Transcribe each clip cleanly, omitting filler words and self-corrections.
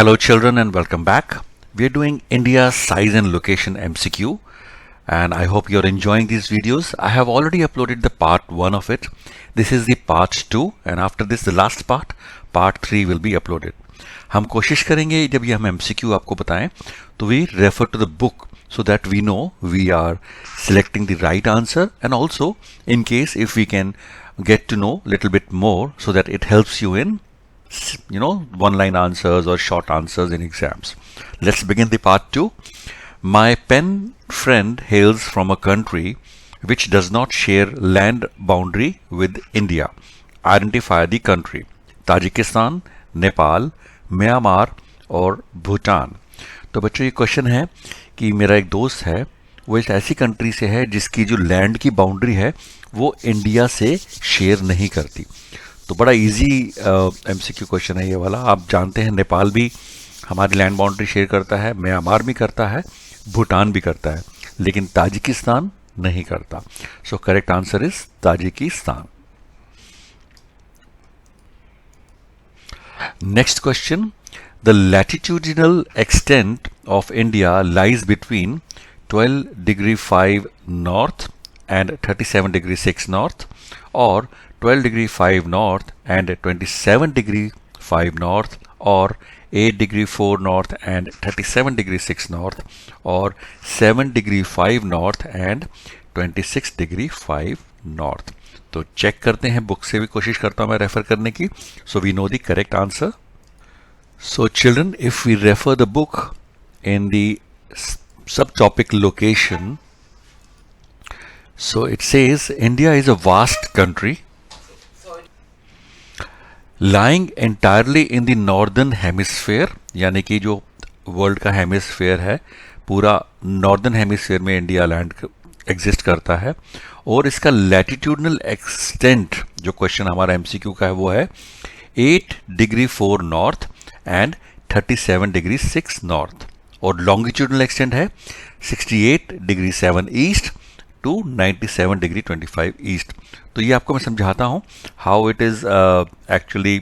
Hello children and welcome back. We are doing India's size and location MCQ and I hope you're enjoying these videos. I have already uploaded the part 1 of it. This is the part 2 and after this the last part 3 will be uploaded. हम कोशिश करेंगे जब ये हम MCQ आपको बताएं तो we refer to the book so that we know we are selecting the right answer and also in case if we can get to know little bit more so that it helps you in one-line answers or short answers in exams. Let's begin the part 2. My pen friend hails from a country which does not share land boundary with India. Identify the country. Tajikistan, Nepal, Myanmar और भूटान. तो बच्चों ये question है कि मेरा एक दोस्त है वो एक ऐसी कंट्री से है जिसकी जो लैंड की बाउंड्री है वो इंडिया से शेयर नहीं करती. तो बड़ा इजी एमसीक्यू क्वेश्चन है ये वाला. आप जानते हैं नेपाल भी हमारी लैंड बाउंड्री शेयर करता है, म्यांमार भी करता है, भूटान भी करता है, लेकिन ताजिकिस्तान नहीं करता. So correct answer is Tajikistan. Next question. The latitudinal extent of India lies between 12 degree 5 north and 37 degree 6 north or 12 degree 5 north and 27 degree 5 north or 8 degree 4 north and 37 degree 6 north or 7 degree 5 north and 26 degree 5 north. तो check करते हैं, book से भी कोशिश करता हूं मैं refer करने की. So we know the correct answer. So children, if we refer the book in the subtopic location, so it says India is a vast country lying entirely in the northern hemisphere. यानी कि जो world का hemisphere है पूरा northern hemisphere में India land exist करता है. और इसका लैटिट्यूडनल एक्सटेंट जो क्वेश्चन हमारा एमसीक्यू का है वो है 8 degree 4 north and 37 degree 6 north और लॉन्गिट्यूडनल एक्सटेंट है 68 degree 7 east to 97 degree 25 east. तो ये आपको मैं समझाता हूँ how it is actually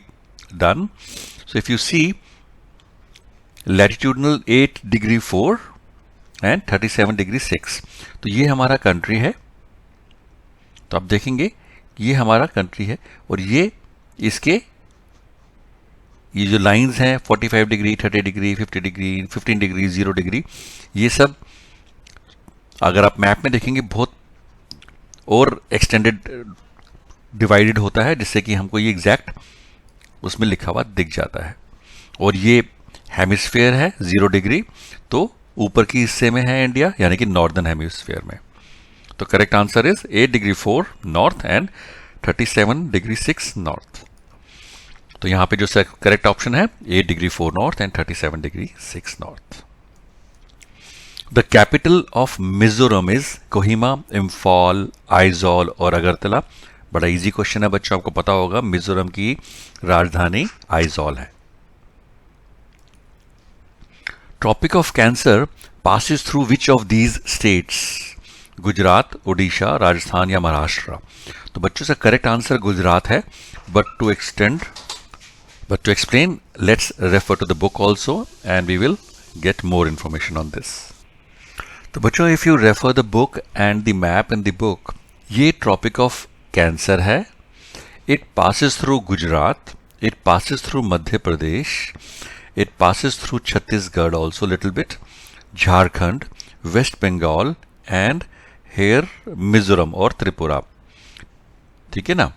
done. So if you see latitudinal 8 degree 4 and 37 degree 6, तो ये हमारा कंट्री है. तो आप देखेंगे ये हमारा कंट्री है और ये इसके ये जो लाइंस हैं 45 degree 30 degree 50 degree 15 degree 0 degree ये सब अगर आप मैप में देखेंगे बहुत और एक्सटेंडेड डिवाइडेड होता है जिससे कि हमको ये एग्जैक्ट उसमें लिखा हुआ दिख जाता है. और ये हेमिस्फेयर है 0 डिग्री तो ऊपर की हिस्से में है इंडिया यानी कि नॉर्दर्न हेमिस्फेयर में. तो correct answer is 8 degree 4 north and 37 degree 6 north. तो यहाँ पे जो करेक्ट ऑप्शन है 8 degree 4 north and 37 degree 6 north. The capital of Mizoram is Kohima, Imphal, Aizawl और अगरतला. बड़ा इजी क्वेश्चन है बच्चों, आपको पता होगा मिजोरम की राजधानी आइजॉल है. Tropic of cancer passes through which of these states? Gujarat, Orissa, Rajasthan या महाराष्ट्र. तो बच्चों से करेक्ट आंसर गुजरात है. but to explain let's refer to the book also and we will get more information on this. तो बच्चों if you refer the book and the map in the book, ये tropic of cancer है. It passes through Gujarat, it passes through Madhya Pradesh, it passes through Chhattisgarh also little bit, Jharkhand, west Bengal and here Mizoram और त्रिपुरा. ठीक है ना,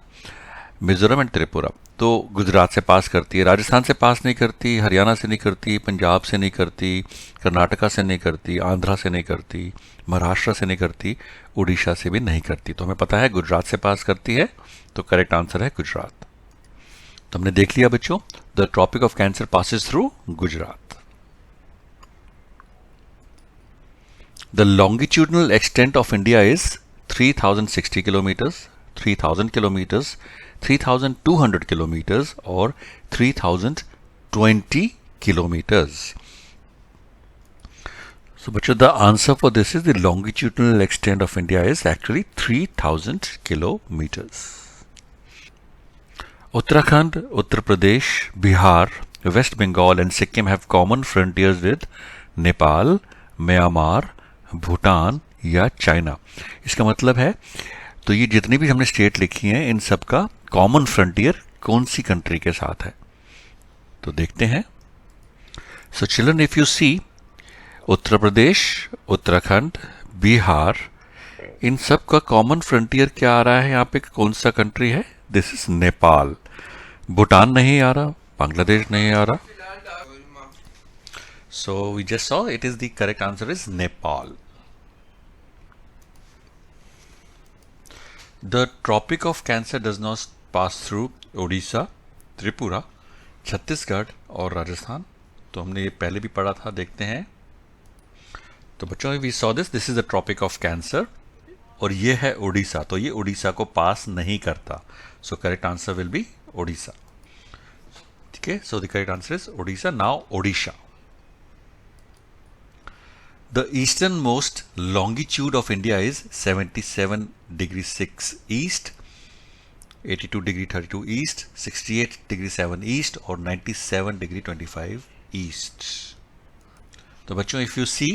Mizoram and Tripura. तो गुजरात से पास करती है, राजस्थान से पास नहीं करती, हरियाणा से नहीं करती, पंजाब से नहीं करती, कर्नाटका से नहीं करती, आंध्रा से नहीं करती, महाराष्ट्र से नहीं करती, उड़ीसा से भी नहीं करती. तो हमें पता है गुजरात से पास करती है. तो करेक्ट आंसर है गुजरात. तो हमने देख लिया बच्चों, the tropic of cancer passes through Gujarat. The longitudinal extent of India is 3060 kilometres, 3000 kilometres, 3200 kilometers or 3020 kilometers. So bachcho the answer for this is the longitudinal extent of India is actually 3000 kilometers. Uttarakhand, Uttar Pradesh, Bihar, West Bengal and Sikkim have common frontiers with Nepal, Myanmar, Bhutan या China. इसका मतलब है तो ये जितनी भी हमने state लिखी हैं इन सब का कॉमन फ्रंटियर कौन सी कंट्री के साथ है, तो देखते हैं। So children, if you see Uttar Pradesh, Uttarakhand, Bihar, इन सब का कॉमन फ्रंटियर क्या आ रहा है यहाँ पे, कौन सा कंट्री है? This is Nepal. भूटान नहीं आ रहा, बांग्लादेश नहीं आ रहा, so we just saw it is the correct answer is Nepal. The Tropic of Cancer does not pass through Odisha, Tripura, Chhattisgarh और राजस्थान। तो हमने ये पहले भी पढ़ा था, देखते हैं। तो बच्चों, we saw this is the Tropic of Cancer और ये है उड़ीसा, तो ये उड़ीसा को पास नहीं करता। So correct answer will be Orissa. ठीक है, so the correct answer is Orissa. Now Odisha. The easternmost longitude of India is 77 degree 6 east, 82 degree 32 east, 68 degree 7 east और 97 degree 25 east। तो बच्चों, इफ यू सी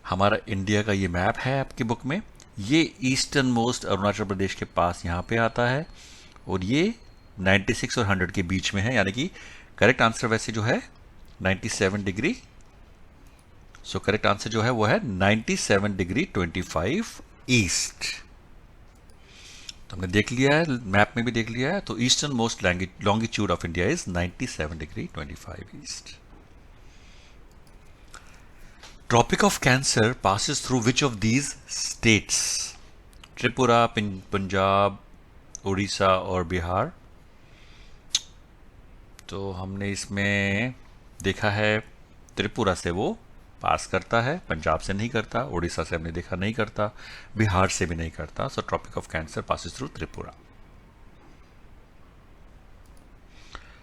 हमारा इंडिया का ये मैप है आपकी बुक में, ये ईस्टर्न मोस्ट अरुणाचल प्रदेश के पास यहाँ पे आता है और ये 96 और 100 के बीच में है, यानी कि करेक्ट आंसर वैसे जो है 97 डिग्री। सो करेक्ट आंसर जो है वो है 97 डिग्री 25 ईस्ट। तो हमने देख लिया है, मैप में भी देख लिया है। तो eastern most longitude of India is 97 degree 25 east. Tropic of cancer passes through which of these states? Tripura, Punjab, Orissa और बिहार। तो हमने इसमें देखा है त्रिपुरा से वो पास करता है, पंजाब से नहीं करता, उड़ीसा से हमने देखा नहीं करता, बिहार से भी नहीं करता। So tropic of cancer passes through Tripura.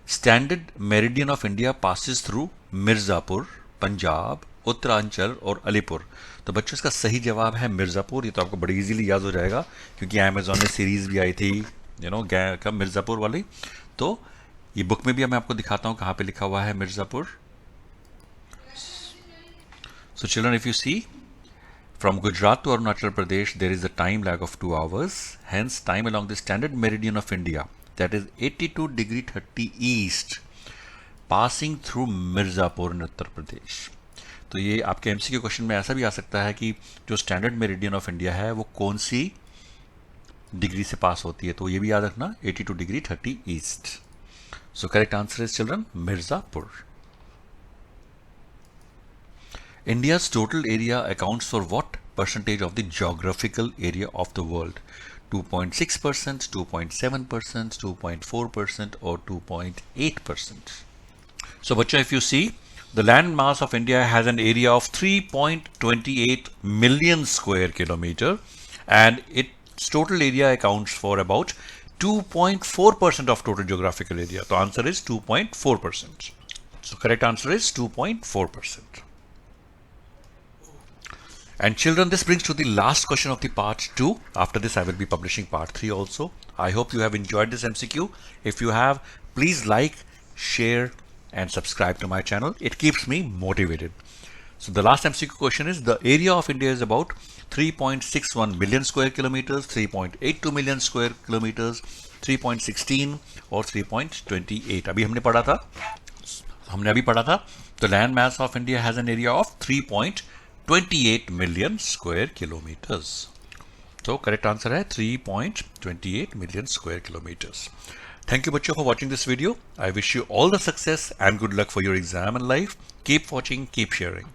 Standard meridian of India passes through Mirzapur, Punjab, Uttaranchal और अलीपुर। तो बच्चों, इसका सही जवाब है मिर्जापुर। ये तो आपको बड़ी इजीली याद हो जाएगा क्योंकि अमेजोन में सीरीज भी आई थी, कब मिर्जापुर वाली। तो ये बुक में भी मैं आपको दिखाता हूँ कहाँ पे लिखा हुआ है Mirzapur. So children, if you see from Gujarat to Arunachal Pradesh, there is a time lag of 2 hours. Hence, time along the standard meridian of India, that is 82 degree 30 east, passing through Mirzapur in Uttar Pradesh. तो ये आपके MCQ question में ऐसा भी आ सकता है कि जो स्टैंडर्ड मेरिडियन ऑफ इंडिया है वो कौन सी डिग्री से पास होती है, तो ये भी याद रखना 82 degree 30 east. So correct answer is children Mirzapur. India's total area accounts for what percentage of the geographical area of the world? 2.6%, 2.7%, 2.4% or 2.8%? So bachcha, if you see, the land mass of India has an area of 3.28 million square kilometer and its total area accounts for about 2.4% of total geographical area. So answer is 2.4%. So correct answer is 2.4%. And children, this brings to the last question of the part 2. After this, I will be publishing part 3 also. I hope you have enjoyed this MCQ. If you have, please like, share, and subscribe to my channel. It keeps me motivated. So the last MCQ question is, the area of India is about 3.61 million square kilometers, 3.82 million square kilometers, 3.16 or 3.28. अभी हमने पढ़ा था, the land mass of India has an area of 3.28 million square kilometers. So correct answer है 3.28 million square kilometers. Thank you बच्चों for watching this video. I wish you all the success and good luck for your exam and life. Keep watching, keep sharing.